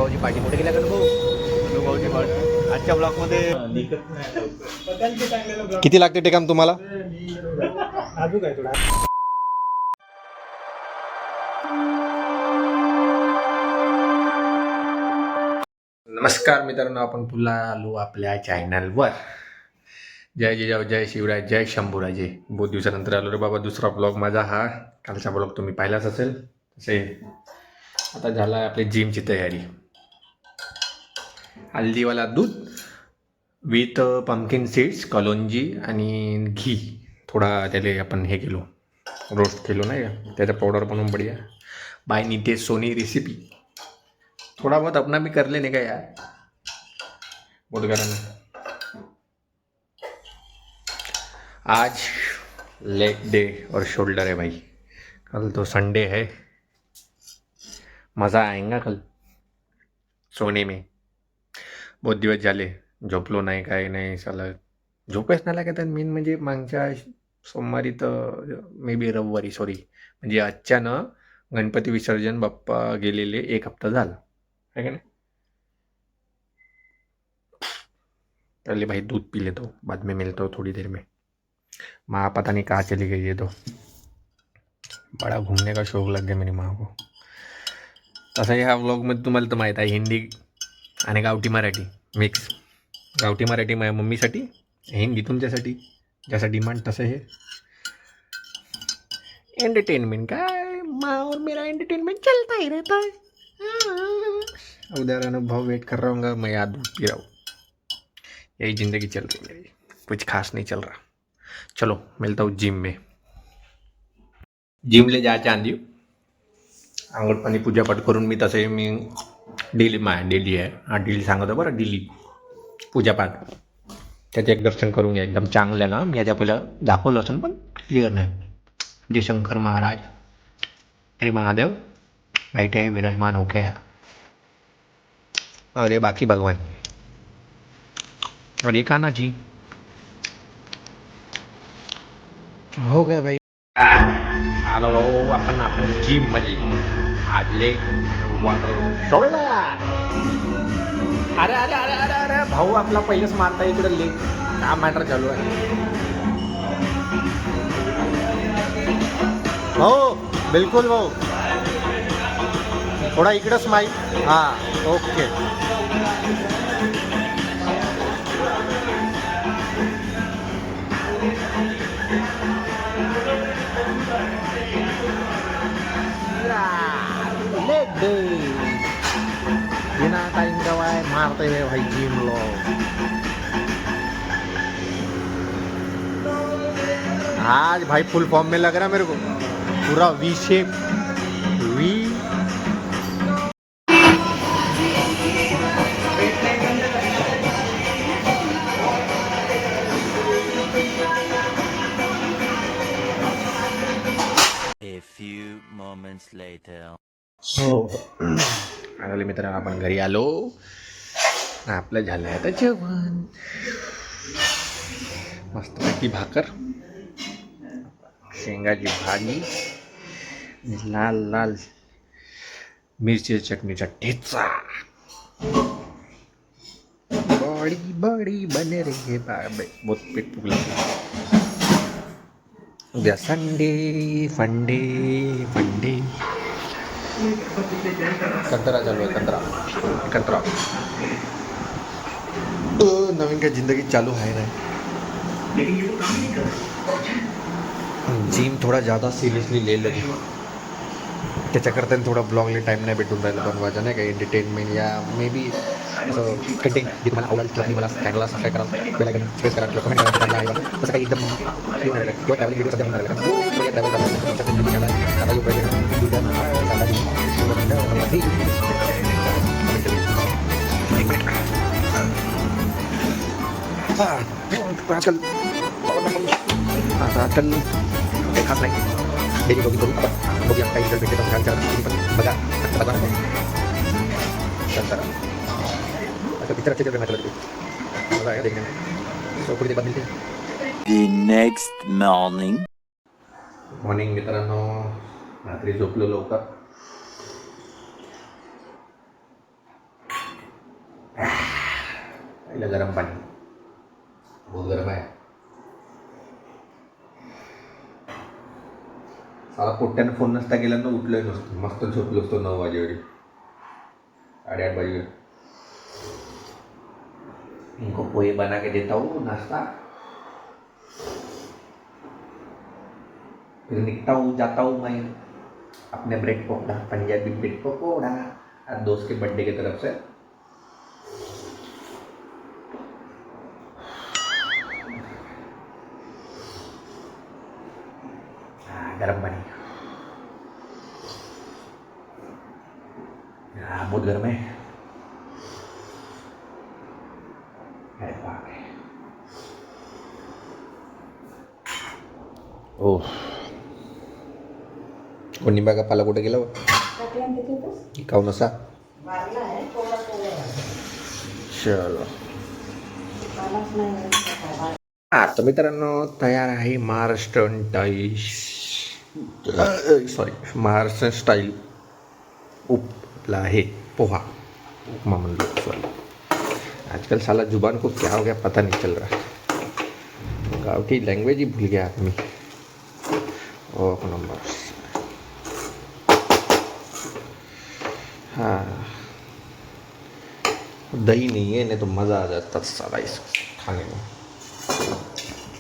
भाऊची party मोठी केल्या का भाऊ भाऊची पार्टी आजच्या ब्लॉगमध्ये किती लागते टेकाम तुम्हाला अजून काय थोडा नमस्कार मित्रांनो, आपण पुन्हा आलो आपल्या चॅनलवर. जय जिजाऊ, जय शिवराय, जय शंभूराजे. बहुत दिवसानंतर आलो रे बाबा. दुसरा ब्लॉग माझा हा. कालचा ब्लॉग तुम्ही पाहिलाच असेल. तसे आता झाला आहे आपली जिमची तयारी. हल्दीवाला दूध विथ पंपकिन सीड्स, कलोंजी आणि घी. थोडा त्याले आपण हे केलो, रोस्ट केलो नाही का, त्याचा पावडर बनवून बढिया. By Nitesh Soni recipe. थोड़ा बहुत अपना भी कर लेने का यार, बहुत गर्म है. आज लेग डे और शोल्डर है भाई. कल तो संडे है, मज़ा आएगा कल सोने में. बहुत दिवस झाले झोपलो नाही, काय नाही. साला झोपच नाही लागत. मेन म्हणजे मागच्या सोमवारी तर मे बी रविवारी, सॉरी, म्हणजे अचानक गणपती विसर्जन बाप्पा गेलेले 1 हफ्ता झाला है का नाही. पहले भाई दूध पी लेता हूँ, बाद में मिलता हूँ थोड़ी देर में. माँ पता नहीं कहाँ चली गई है. तो बड़ा घूमने का शौक लग गया मेरी माँ को. तसं ह्या व्लॉगमध्ये तुम्हाला तर माहीत आहे, हिंदी आणि गावठी मराठी मिक्स. गावठी मराठी माझ्या मम्मीसाठी, हिंदी तुमच्यासाठी. जैसा डिमांड तसं हे एंटरटेनमेंट. काय माँ और मेरा एंटरटेनमेंट चलता ही रहता है. उधर अनुभव वेट कर रहा हूँ, मैं याद दूध पी रहा हूँ. यही ज़िंदगी चल रही है मेरी, कुछ खास नहीं चल रहा. चलो मिलता हूँ जिम में. जिमले जायच्या आधी आंघोळ पाणी पूजापाठ करून मी तसे मी डेली डेली आहे हा, डेली सांगत आहे बरं. डेली पूजापाठ त्याचे एक दर्शन करून घ्या एकदम चांगलं ना. मी याच्या पहिलं दाखवलं असेल पण क्लिअर नाही. जय शंकर महाराज, अरे महादेव बैठे विराजमान हो गया. अरे बाकी भगवान, और ये खाना जी हो गया भाई. आलो आपण आपण जिम मध्ये आज लेग शोल्डर. अरे अरे अरे अरे अरे भाऊ आपला पहिलेच मारता इकडे लेग. काय मॅटर चालू आहे हो. बिलकुल भाऊ, थोडा इकडं स्माईल. हां ओके. लेग डे बिना टाइम गवाए मारते हुए भाई जिम लोग. आज भाई फुल फॉर्म में लग रहा है मेरे को, पूरा वी शेप. वी A few moments later. हो आले मित्रांनो, आपण घरी आलो. आपलं झालं आहे आता जेवण. मस्तपैकी भाकर, शेंगाची भाजी, लाल लाल मिरची चटणीचा ठेचा. बड़ी बड़ी बने रही बाबे. बहुत पेट फुगला. उद्या संडे फंडे फंडे. कंतरा चालू आहे, कंतरा. नवीन काय जिंदगी चालू आहे ना. जिम थोडा ज़्यादा सिरियसली ले लगे, त्याच्याकरता थोडा ब्लॉगला टाईम नाही भेटून राहिला बनवायचा नाही का. एंटरटेनमेंट या मे बी असं कंटेंट जे तुम्हाला आवडेल किंवा मला चॅनलला सबस्क्राईब करा, बेल आयकॉन प्रेस करा किंवा कमेंट करा आहे तसं काही एकदम क्लीन राहिलं किंवा ट्रॅव्हल व्हिडिओ सध्या बनणार आजकाल आजकाल काही खास नाही. डेली ब्लॉगिंग करू आपण, बघूया काही रिझल्ट भेटते तर तुम्ही पण बघा. बघा कंतरा अच्छा पिक्चर अच्छे चल रहे हैं. मजा आएगा देखने में. तो थोड़ी देर बाद मिलते हैं. The next morning. मॉर्निंग मित्रांनो, रात्री झोपलो लवकर. पिलं गरम पाणी. बहुत गरम आहे. साला पोट्ट्यानं फोन नसता गेला ना उठलोय नसतो. मस्त झोपलो असतो 9 वाजेवर 8:30 बजे. इनको पोहे बना के देता हूँ नाश्ता, फिर निकलता हूँ जाता हूँ मैं अपने ब्रेड पकौड़ा, पंजाबी ब्रेड पकौड़ा दोस्त के बर्थडे की तरफ से. गरम पानी. बहुत गर्म है. ओह कोणी बघा पाला कुठे गेला काऊ नसा. चलो आता मित्रांनो तयार आहे महाराष्ट्रीयन महाराष्ट्र स्टाईल आपला आहे पोहा उपमा म्हणलो. सॉरी आजकल साला जुबान को क्या हो गया पता नहीं चल रहा. गाँव की लैंग्वेज ही भूल गया आदमी. ओह नंबर. हाँ दही नहीं है नहीं तो मज़ा आ जाता सारा इस खाने में.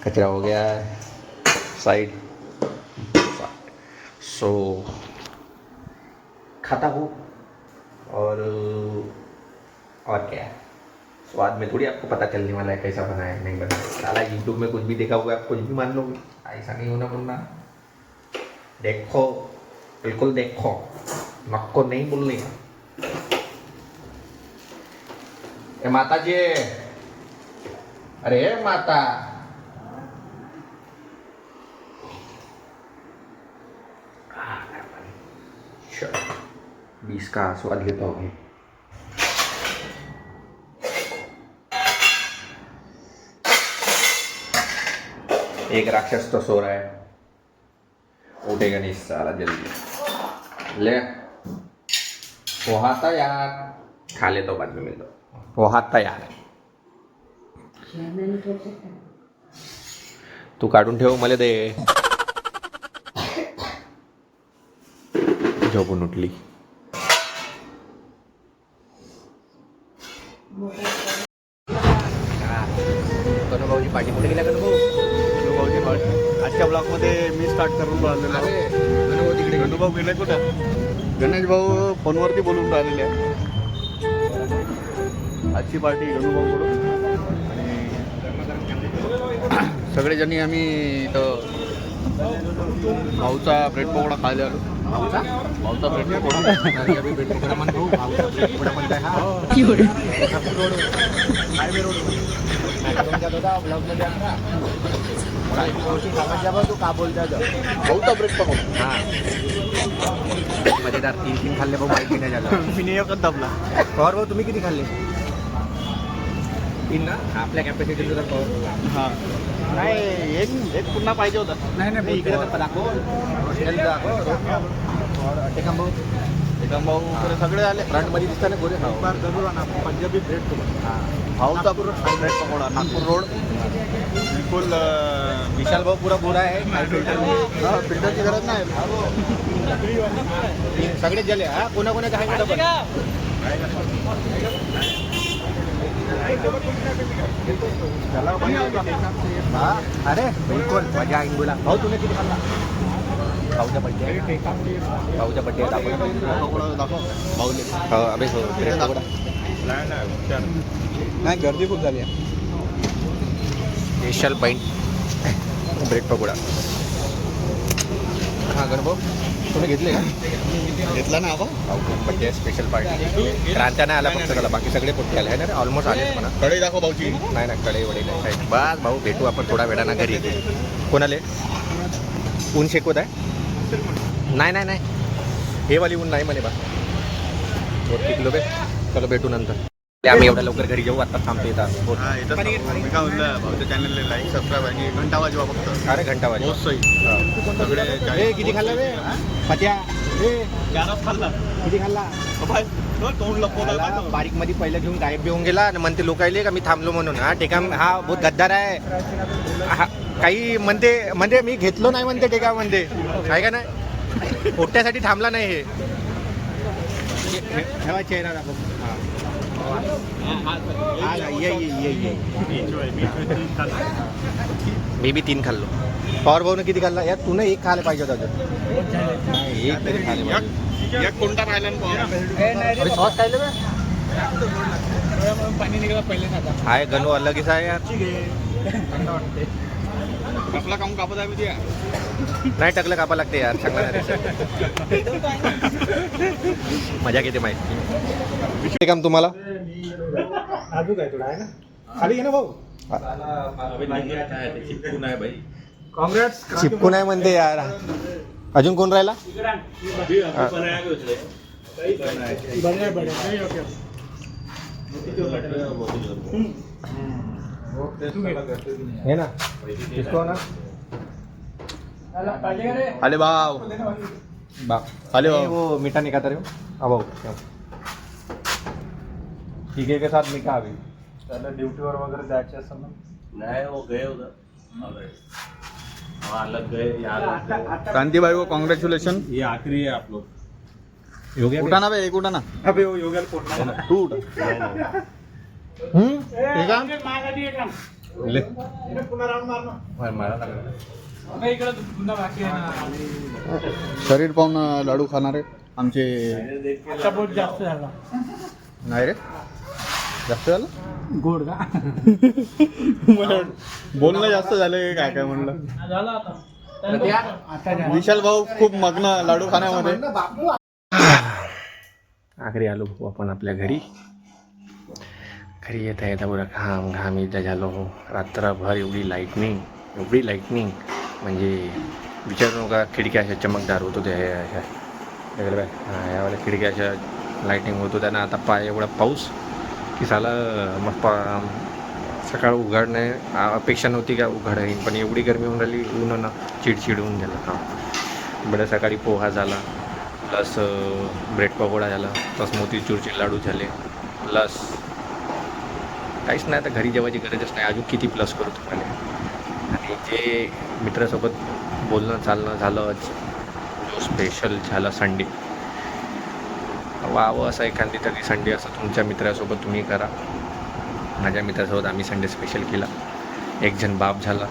कचरा हो गया साइड. सो खाता हूँ और क्या है स्वाद में थोड़ी आपको पता चलने वाला है कैसा बना है नहीं बना है. साला यूट्यूब में कुछ भी देखा हुआ है आप कुछ भी मान लोगे. ऐसा नहीं होना वरना देखो बिल्कुल देखो नको नहीं बोलने. ए माता जी अरे माता चलो 20 का स्वाद लेता हूँ. एक राक्षस तो सो रहा है उठेगा नहीं साला जल्दी. ले पोहा तयार खा ले तो बाद में मिल दो. पोहा तयार आहे. तू काढून ठेव मला दे. झोपून उठली. गणूभाऊची पाठी कुठे गेला गणूभाऊची पाठी आजच्या ब्लॉगमध्ये मी स्टार्ट करून राहिलेलो. गणूभाऊ तिकडे गणूभाऊ गेले कुठं? गणेश भाऊ फोनवरती बोलून राहिलेले आहे. आजची पार्टी गणूभाऊकडून आणि सगळेजणी आम्ही इथं भाऊचा ब्रेड पकोडा खायला आलो. भाऊचा ब्रेड पकोडा तू का बोलता भाऊचा ब्रेड पकोडा. हां मजेदार. 3 खाल्ले भाऊ माहिती नाही झालं. मी एकच दाबला. पवार भाऊ तुम्ही किती खाल्ले? 3 ना आपल्या कॅपॅसिटीनुसार पवार. हां नाही एक पुन्हा पाहिजे होता. नाही इकडे दाखव भाऊ सगळे आले. फ्रंटमध्ये दिसता ना गोरे. पंजाबी ब्रेड पकोडा. भाऊचा ब्रेड पकोडा नागपूर रोड. बिलकुल विशाल भाऊ पुरा गोरा आहे. फिल्टरची गरज नाही. सगळेच झाले. हा कोणाकोणाचं आहे डबल. हाँ अरे बिल्कुल मजा आएगी. बोला भाऊ तुम्ही किती खाल्ला? भाऊच्या बड्डे भाऊच्या बड्डे दाखव भाऊले. हो अभे हो ब्रेड पकोडा. नाही गर्दी खूप झाली आहे. Special point bread pakoda. हां गणभाऊ तुम्ही घेतले का? घेतला ना आपण. Birthday special party. क्रांत्या नाही आला फक्त त्याला. बाकी सगळे कुठे आले आहे ना ऑलमोस्ट आले म्हणा. कढई दाखव भाऊची. नाही ना कढई वडे नाही. बस भाऊ भेटू आपण थोडा वेळानं घरी. कोणाले ऊन शेकवत आहे? नाही हे वाली ऊन नाही म्हणे बा. किलो बे चलो भेटू नंतर. आम्ही एवढ्या लवकर घरी जाऊ. आता थांबतो इथं. मी काय म्हणलं भाऊच्या चॅनलला लाईक सबस्क्राईब आणि घंटा वाजवा फक्त. अरे घंटा वाजवा. बहुत सही. सगळे किती खाल्लं रे? पत्या चारच खाल्ला किती खाल्ला बाय तोंड लपवलं बारीक मध्ये पहिलं घेऊन गायब घेऊन गेला आणि म्हणते लोकायले का मी थांबलो म्हणून. हा टेका हा बहुत गद्दार आहे. हा काही म्हणते मी घेतलो नाही म्हणते टेका म्हणते आहे का नाही. पोट्यासाठी थांबला नाही हे. ठेवा चेहरा दाखव. मी बी 3 खाल्लो. पवार भाऊने किती खाल्ला यार. तू एक खायला पाहिजे होता अजून. एक तरी खायला पाहिजे. एक कोणता राहिला ना सॉस खायला बे. पाणी निघाला पहिले ना आहे गणू अलगच आहे यार. कसला काम कापत आहे त्या नाही टाकलं कापा लागते यार. चांगला मजा घेते माहिती काम तुम्हाला. अजून आहे थोडा आहे ना खाली घे ना भाऊ. काँग्रेस चिपकून आहे म्हणते यार. अजून कोण राहिला. हे ना किसको ना. अरे भाव अरे वो मीठा नहीं खाता रहे हो. अब आओ ठीक है के साथ मीठा अभी. त्याला ड्युटीवर वगैरे जायचे असं ना. नहीं वो गए उधर वहाँ लग गए यहाँ क्रांति भाई को कॉन्ग्रेचुलेशन. ये आखिरी है आप लोग. उठा ना भाई एक उठा ना. अबे वो योग्याला पोट तू उठ. ले शरीर पाहून लाडू खाणारे आमचे नाही रे जास्त झालं. गोड का बोलणं जास्त झालं काय काय म्हणलं. विशाल भाऊ खूप मग्न लाडू खाण्यामध्ये. आखरी आलो भाऊ आपण आपल्या घरी. घरी येता येता बरं घाम येता झालो. रात्रभर एवढी लाईटनिंग म्हणजे विचारू नका. खिडक्या अशा चमकदार होत होत्या अशा वेगळ्या. यावाल्या खिडक्या अशा लाईटिंग होत होत्या ना. आता एवढा पाऊस की साला मग सकाळ उघडणे अपेक्षा नव्हती का उघड येईन. पण एवढी गरमी होऊन राहिली. ऊन ना चिडचिड होऊन झालं. हां बरं सकाळी पोहा झाला प्लस ब्रेड पकोडा झाला प्लस मोतीचूरचे लाडू झाले प्लस काहीच नाही. आता घरी जेवायची गरजच नाही. अजून किती प्लस करू तुम्हाला. आणि जे मित्रासोबत बोलणं चालणं झालं जो स्पेशल झाला संडे. वावं असं एखादी तरी संडे असं तुमच्या मित्रासोबत तुम्ही करा. माझ्या मित्रासोबत आम्ही संडे स्पेशल केला. एक जण बाप झाला.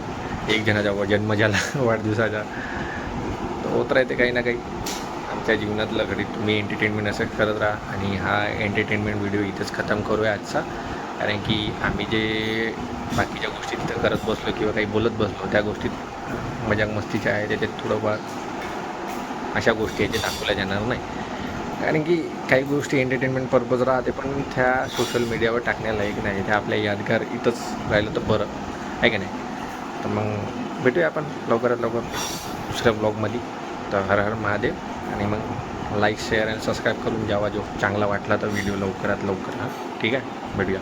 एक जणाचा जन्म झाला वाढदिवसाचा. तर होत राहते काही ना काही आमच्या जीवनातलं. घरी तुम्ही एंटरटेनमेंट असं करत राहा. आणि हा एंटरटेनमेंट व्हिडिओ इथंच खतम करूया आजचा. कारण की आम्ही जे बाकीच्या गोष्टी तिथं करत बसलो किंवा काही बोलत बसलो त्या गोष्टीत मजाक मस्तीच्या आहे त्याच्यात थोडंफार अशा गोष्टी आहेत जे दाखवल्या जाणार नाही. कारण की काही गोष्टी एंटरटेनमेंट पर्पज राहते पण त्या सोशल मीडियावर टाकण्यालायक नाही. त्या आपल्या यादगार इथंच राहिलं तर बरं आहे का नाही. तर मग भेटूया आपण लवकरात लवकर दुसऱ्या ब्लॉगमध्ये. तर हर हर महादेव. आणि मग लाईक शेअर आणि सबस्क्राईब करून जावा जो चांगला वाटला तर व्हिडिओ लवकरात लवकर. हां ठीक आहे भेटूया.